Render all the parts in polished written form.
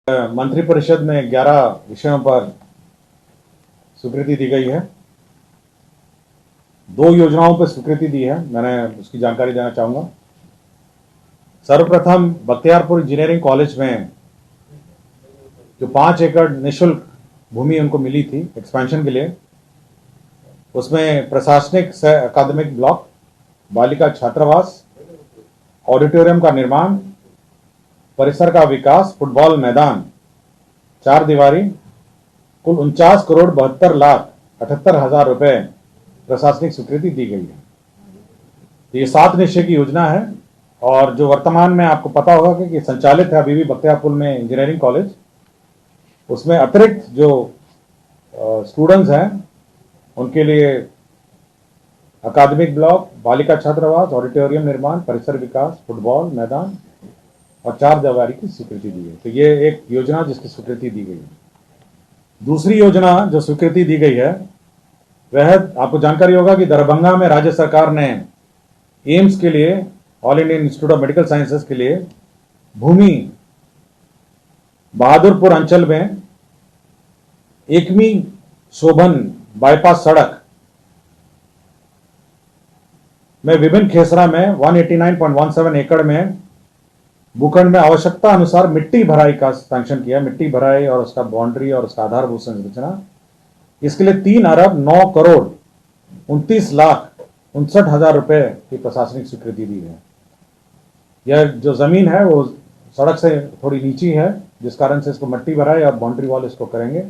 मंत्रिपरिषद में 11 विषयों पर स्वीकृति दी गई है। 2 योजनाओं पर स्वीकृति दी है, मैंने उसकी जानकारी देना चाहूंगा। सर्वप्रथम बख्तियारपुर इंजीनियरिंग कॉलेज में जो 5 एकड़ निःशुल्क भूमि उनको मिली थी एक्सपेंशन के लिए, उसमें प्रशासनिक सह अकादमिक ब्लॉक, बालिका छात्रावास, ऑडिटोरियम का निर्माण, परिसर का विकास, फुटबॉल मैदान, 4 दीवारी, कुल 49,72,78,000 रुपए प्रशासनिक स्वीकृति दी गई है। तो ये 7 निश्चय की योजना है और जो वर्तमान में आपको पता होगा कि संचालित है अभी भी बख्तियारपुर में इंजीनियरिंग कॉलेज, उसमें अतिरिक्त जो स्टूडेंट्स हैं उनके लिए अकादमिक ब्लॉक, बालिका छात्रावास, ऑडिटोरियम निर्माण, परिसर विकास, फुटबॉल मैदान और 4 दीवारी की स्वीकृति दी है। तो ये एक योजना जिसकी स्वीकृति दी गई है। दूसरी योजना जो स्वीकृति दी गई है वह आपको जानकारी होगा कि दरभंगा में राज्य सरकार ने एम्स के लिए, all Indian institute of medical sciences के लिए भूमि बहादुरपुर अंचल में एकमी शोभन बाईपास सड़क में विभिन्न खेसरा में 189.17 एकड़ में भूखंड में आवश्यकता अनुसार मिट्टी भराई का सैंक्शन किया। मिट्टी भराई और उसका बाउंड्री और उसका आधारभूत संरचना, इसके लिए 3,09,29,59,000 रुपए की प्रशासनिक स्वीकृति दी है। यह जो जमीन है वो सड़क से थोड़ी नीची है, जिस कारण से इसको मिट्टी भराई और बाउंड्री वॉल इसको करेंगे।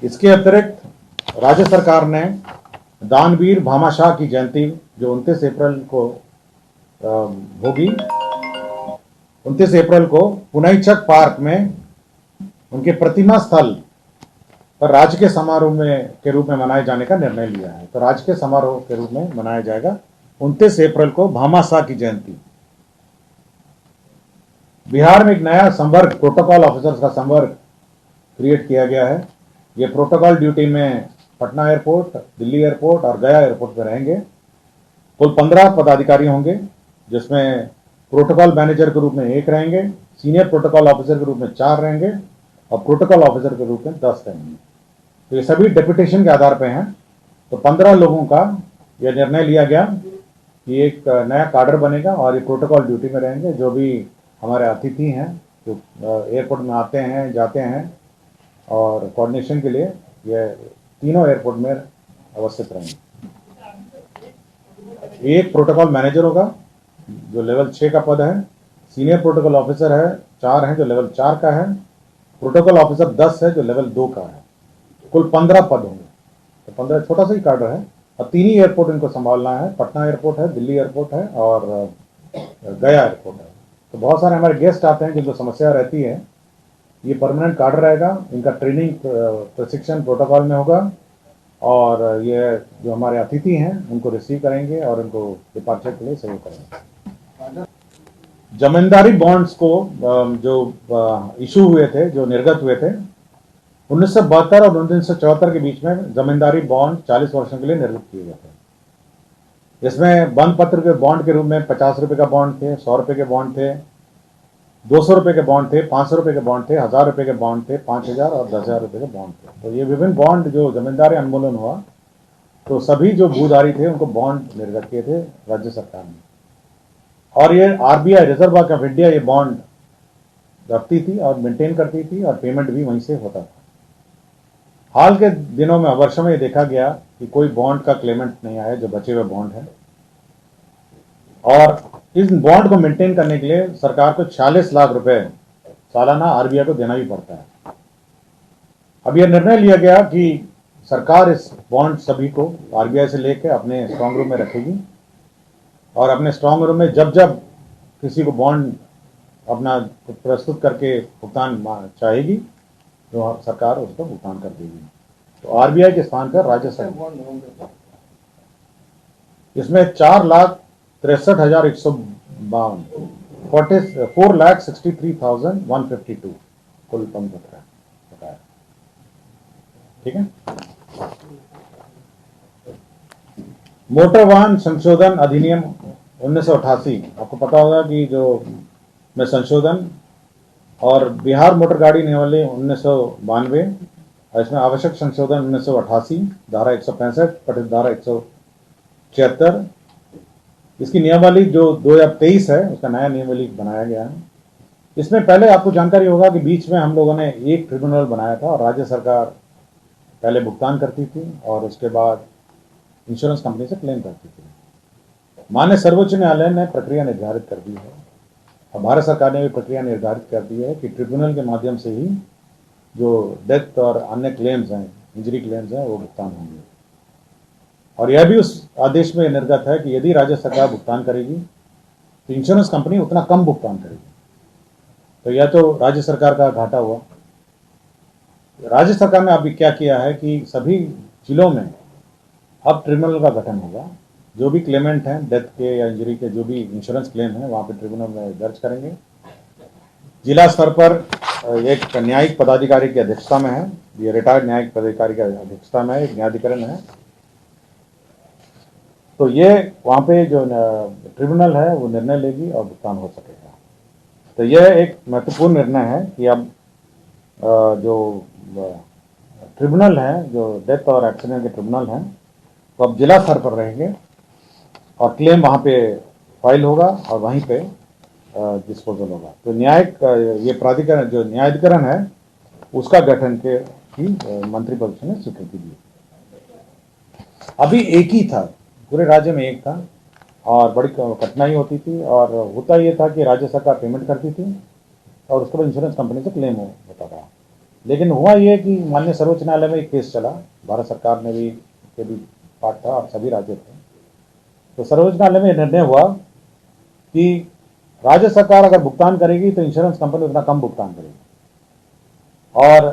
इसके अतिरिक्त राज्य सरकार ने दानवीर भामाशाह की जयंती जो 29 अप्रैल को होगी, 29 अप्रैल को पुनईचक पार्क में उनके प्रतिमा स्थल पर राजकीय समारोह में के रूप में मनाए जाने का निर्णय लिया है। तो राजकीय समारोह के रूप में मनाया जाएगा 29 अप्रैल को भामाशाह की जयंती। बिहार में एक नया संवर्ग, प्रोटोकॉल ऑफिसर्स का संवर्ग क्रिएट किया गया है। ये प्रोटोकॉल ड्यूटी में पटना एयरपोर्ट, दिल्ली एयरपोर्ट और गया एयरपोर्ट पर रहेंगे। कुल 15 पदाधिकारी होंगे, जिसमें प्रोटोकॉल मैनेजर के रूप में 1 रहेंगे, सीनियर प्रोटोकॉल ऑफिसर के रूप में 4 रहेंगे और प्रोटोकॉल ऑफिसर के रूप में 10 रहेंगे। तो ये सभी डेपुटेशन के आधार पर हैं। तो 15 लोगों का यह निर्णय लिया गया कि एक नया काडर बनेगा और ये प्रोटोकॉल ड्यूटी में रहेंगे। जो भी हमारे अतिथि हैं जो एयरपोर्ट में आते हैं जाते हैं और कोऑर्डिनेशन के लिए ये तीनों एयरपोर्ट में अवस्थित रहेंगे। एक प्रोटोकॉल मैनेजर होगा जो लेवल 6 का पद है, सीनियर प्रोटोकॉल ऑफिसर है 4 हैं जो लेवल 4 का है, प्रोटोकॉल ऑफिसर 10 है जो लेवल 2 का है। कुल 15 पद होंगे। तो 15 छोटा सा ही काडर है और 3 ही एयरपोर्ट इनको संभालना है। पटना एयरपोर्ट है, दिल्ली एयरपोर्ट है और गया एयरपोर्ट है। तो बहुत सारे हमारे गेस्ट आते हैं जिनको समस्या रहती है। ये परमानेंट काडर रहेगा, इनका ट्रेनिंग प्रशिक्षण प्रोटोकॉल में होगा और ये जो हमारे अतिथि हैं उनको रिसीव करेंगे और उनको डिपार्चर के लिए सहयोग करेंगे। जमींदारी बॉन्ड्स को जो इशू हुए थे, जो निर्गत हुए थे 1972 और 1974 के बीच में जमींदारी बॉन्ड 40 वर्षों के लिए निर्गत किए गए थे। इसमें बंद पत्र के बॉन्ड के रूप में 50 रुपए का बॉन्ड थे, 100 रुपए के बॉन्ड थे, 200 रुपए के बॉन्ड थे, 500 रुपए के बॉन्ड थे, 1000 रुपए के बॉन्ड थे, 5000 और 10,000 रुपए के बॉन्ड थे। तो ये विभिन्न बॉन्ड जो जमींदारी उन्मूलन हुआ तो सभी जो भूधारी थे उनको बॉन्ड निर्गत किए थे राज्य सरकार ने। और ये RBI, reserve bank of India, ये बॉन्ड रखती थी और मेंटेन करती थी और पेमेंट भी वहीं से होता था। हाल के दिनों में, वर्षों में ये देखा गया कि कोई बॉन्ड का क्लेमेंट नहीं आया जो बचे हुए बॉन्ड है और इस बॉन्ड को मेंटेन करने के लिए सरकार को 46 लाख रुपए सालाना RBI को देना भी पड़ता है। अब यह निर्णय लिया गया कि सरकार इस बॉन्ड सभी को RBI से लेकर अपने स्ट्रांग रूम में रखेगी और अपने स्ट्रांग रूम में जब जब किसी को बॉन्ड अपना प्रस्तुत करके भुगतान चाहेगी तो सरकार उसको भुगतान कर देगी। तो RBI के स्थान पर राज्य सरकार, इसमें 4,63,152 4,63,152 कुल बंद पत्र बताया। ठीक है। मोटर वाहन संशोधन अधिनियम 1988, आपको पता होगा कि जो में संशोधन और बिहार मोटर गाड़ी नियमावली 1992, इसमें आवश्यक संशोधन 1988, धारा 165 पठित धारा 176। इसकी नियमावली जो 2023 है, उसका नया नियमावली बनाया गया है। इसमें पहले आपको जानकारी होगा कि बीच में हम लोगों ने एक ट्रिब्यूनल बनाया था और राज्य सरकार पहले भुगतान करती थी और उसके बाद इंश्योरेंस कंपनी से क्लेम करती थी। माननीय सर्वोच्च न्यायालय ने प्रक्रिया निर्धारित कर दी है और भारत सरकार ने भी प्रक्रिया निर्धारित कर दी है कि ट्रिब्यूनल के माध्यम से ही जो डेथ और अन्य क्लेम्स हैं, इंजरी क्लेम्स हैं, वो भुगतान होंगे। और यह भी उस आदेश में निर्गत है कि यदि राज्य सरकार भुगतान करेगी तो इंश्योरेंस कंपनी उतना कम भुगतान करेगी। तो यह तो राज्य सरकार का घाटा हुआ। राज्य सरकार ने अभी क्या किया है कि सभी जिलों में अब ट्रिब्यूनल का गठन होगा। जो भी क्लेमेंट हैं डेथ के या इंजरी के, जो भी इंश्योरेंस क्लेम है, वहाँ पे ट्रिब्यूनल में दर्ज करेंगे। जिला स्तर पर एक न्यायिक पदाधिकारी की अध्यक्षता में है, ये रिटायर्ड न्यायिक पदाधिकारी की अध्यक्षता में एक न्यायाधिकरण है। तो ये वहाँ पे जो ट्रिब्यूनल है वो निर्णय लेगी और भुगतान हो सकेगा। तो यह एक महत्वपूर्ण निर्णय है कि अब जो ट्रिब्यूनल है, जो डेथ और एक्सीडेंट के ट्रिब्यूनल हैं, तो अब जिला स्तर पर रहेंगे और क्लेम वहाँ पे फाइल होगा और वहीं पे डिस्पोजल होगा। तो न्यायिक ये प्राधिकरण जो न्यायाधिकरण है उसका गठन के की मंत्रिपरिषद ने स्वीकृति दी। अभी एक ही था, पूरे राज्य में एक था और बड़ी कठिनाई होती थी और होता ये था कि राज्य सरकार पेमेंट करती थी और उसके बाद इंश्योरेंस कंपनी से क्लेम होता था। लेकिन हुआ ये कि माननीय सर्वोच्च न्यायालय में एक केस चला, भारत सरकार ने भी के भी पार्ट था और सभी राज्य थे। तो सर्वोच्च न्यायालय में निर्णय हुआ कि राज्य सरकार अगर भुगतान करेगी तो इंश्योरेंस कंपनी उतना कम भुगतान करेगी और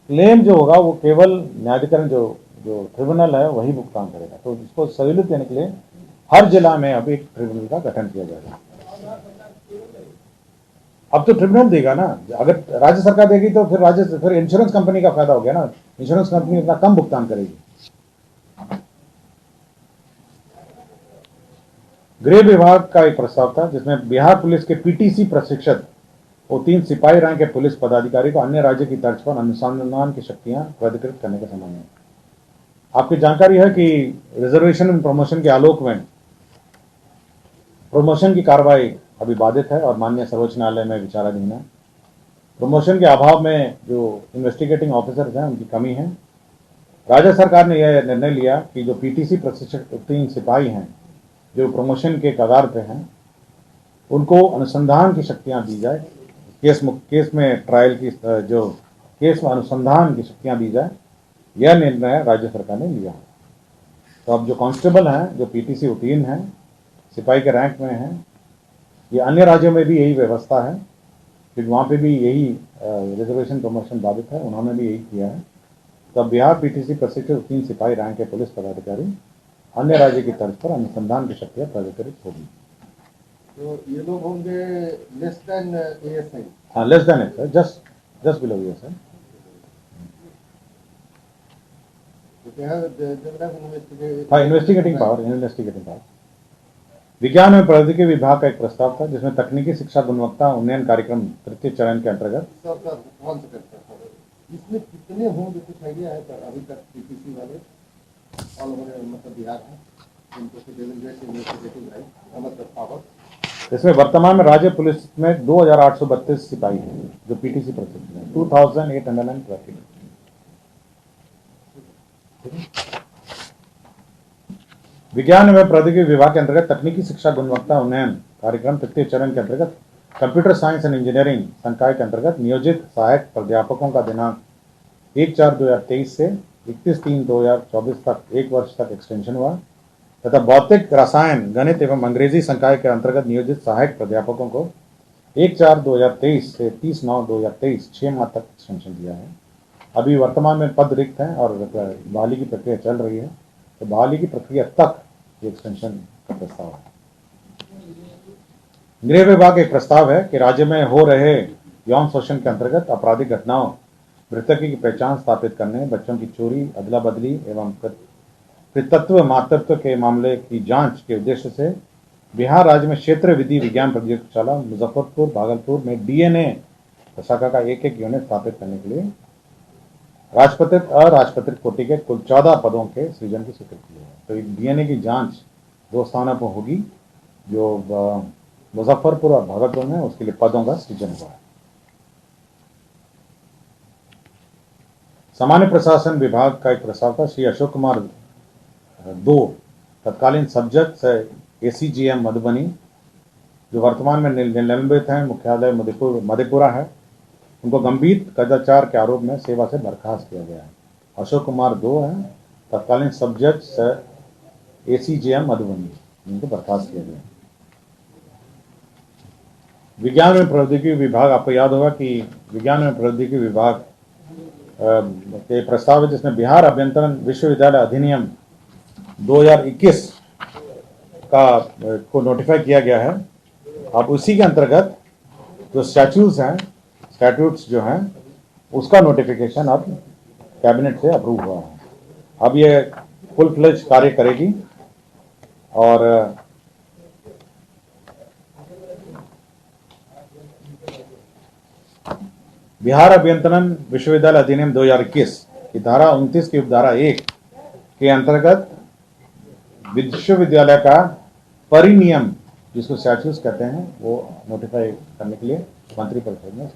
क्लेम जो होगा वो केवल न्यायाधिकरण जो ट्रिब्यूनल है वही भुगतान करेगा। तो इसको सहूलियत देने के लिए हर जिला में अभी एक ट्रिब्यूनल का गठन किया जाएगा। अब तो ट्रिब्यूनल देगा ना, अगर राज्य सरकार देगी तो फिर इंश्योरेंस कंपनी का फायदा हो गया ना, इंश्योरेंस कंपनी उतना कम भुगतान करेगी। गृह विभाग का एक प्रस्ताव था जिसमें बिहार पुलिस के पीटीसी प्रशिक्षक और 3 सिपाही रैंक के पुलिस पदाधिकारी को अन्य राज्य की तर्ज पर अनुसंधान की शक्तियां प्राधिकृत करने के संबंध में। आपकी जानकारी है कि रिजर्वेशन एंड प्रमोशन के आलोक में प्रमोशन की कार्रवाई अभी बाधित है और माननीय सर्वोच्च न्यायालय में विचाराधीन है। प्रमोशन के अभाव में जो इन्वेस्टिगेटिंग ऑफिसर्स हैं उनकी कमी है। राज्य सरकार ने यह निर्णय लिया कि जो पीटीसी प्रशिक्षक 3 सिपाही हैं जो प्रमोशन के कगार पे हैं उनको अनुसंधान की शक्तियां दी जाए, केस में ट्रायल की जो केस में अनुसंधान की शक्तियां दी जाए, यह निर्णय राज्य सरकार ने लिया। तो अब जो कांस्टेबल हैं, जो पीटीसी उत्तीर्ण हैं, सिपाही के रैंक में हैं, ये अन्य राज्यों में भी यही व्यवस्था है क्योंकि वहाँ पे भी यही रिजर्वेशन प्रमोशन बाधित है, उन्होंने भी यही किया है। तो अब बिहार पीटीसी प्रशिक्षित 3 सिपाही रैंक के पुलिस पदाधिकारी अन्य राज्य की तर्ज पर अनुसंधान की शक्तियां प्राधिकृत होगी। तो ये लोग होंगे लेस देन एएसआई? हाँ, less than ASI, just below ASI. हाँ, इन्वेस्टिगेटिंग पावर। विज्ञान एवं प्रौद्योगिकी विभाग का एक प्रस्ताव था जिसमें तकनीकी शिक्षा गुणवत्ता उन्नयन कार्यक्रम 3 चरण के अंतर्गत इसमें कितने होंगे, कुछ आइडिया है? पर अभी तक पीटीसी वाले ऑल ओवर मतलब बिहार है इसमें वर्तमान में राज्य पुलिस में 2832 सिपाही हैं जो पीटीसी प्रशिक्षित हैं, 2830। विज्ञान एवं प्रौद्योगिकी विभाग के अंतर्गत तकनीकी शिक्षा गुणवत्ता उन्नयन कार्यक्रम 3 चरण के अंतर्गत कंप्यूटर साइंस एंड इंजीनियरिंग संकाय के अंतर्गत नियोजित सहायक प्राध्यापकों का दिनांक 1/4/2023 से 31/3/2024 तक 1 वर्ष तक एक्सटेंशन हुआ तथा भौतिक, रसायन, गणित एवं अंग्रेजी संकाय के अंतर्गत नियोजित सहायक प्राध्यापकों को 1/4/2023 से 30/9/2023 6 माह तक एक्सटेंशन दिया है। अभी वर्तमान में पद रिक्त हैं और बहाली की प्रक्रिया चल रही है, तो बहाली की प्रक्रिया तक ये एक्सटेंशन का प्रस्ताव है। गृह विभाग एक प्रस्ताव है कि राज्य में हो रहे यौन शोषण के अंतर्गत आपराधिक घटनाओं, मृतक की पहचान स्थापित करने, बच्चों की चोरी, अदला बदली एवं पितृत्व मातृत्व के मामले की जांच के उद्देश्य से बिहार राज्य में क्षेत्र विधि विज्ञान प्रयोगशाला मुजफ्फरपुर, भागलपुर में डीएनए तो शाखा का एक यूनिट स्थापित करने के लिए राजपत्रित अराजपत्रित कोटि के कुल 14 पदों के सृजन की स्वीकृति है। तो डीएनए की जांच 2 स्थानों पर होगी, जो मुजफ्फरपुर और भागलपुर में, उसके लिए पदों का सृजन हुआ है। सामान्य प्रशासन विभाग का एक प्रस्ताव था। श्री अशोक कुमार 2 तत्कालीन सब्जेक्ट ACGM मधुबनी, जो वर्तमान में निलंबित हैं, मुख्यालय मधेपुरा है, उनको गंभीर कदाचार के आरोप में सेवा से बर्खास्त किया गया है। अशोक कुमार 2 हैं, तत्कालीन सब्जेक्ट ACGM मधुबनी, उनको बर्खास्त किया गया। विज्ञान एवं प्रौद्योगिकी विभाग, आपको याद होगा कि विज्ञान एवं प्रौद्योगिकी विभाग के प्रस्ताव है जिसमें बिहार अभियंत्रण विश्वविद्यालय अधिनियम 2021 का को नोटिफाई किया गया है। अब उसी के अंतर्गत जो स्टैट्यूट्स जो हैं, उसका नोटिफिकेशन अब कैबिनेट से अप्रूव हुआ है। अब ये फुल फ्लेज कार्य करेगी और बिहार अभियंत्रण विश्वविद्यालय अधिनियम 2021 की धारा 29 की उपधारा 1 के अंतर्गत विश्वविद्यालय का परिनियम, जिसको स्टैट्यूट्स कहते हैं, वो नोटिफाई करने के लिए मंत्रिपरिषद में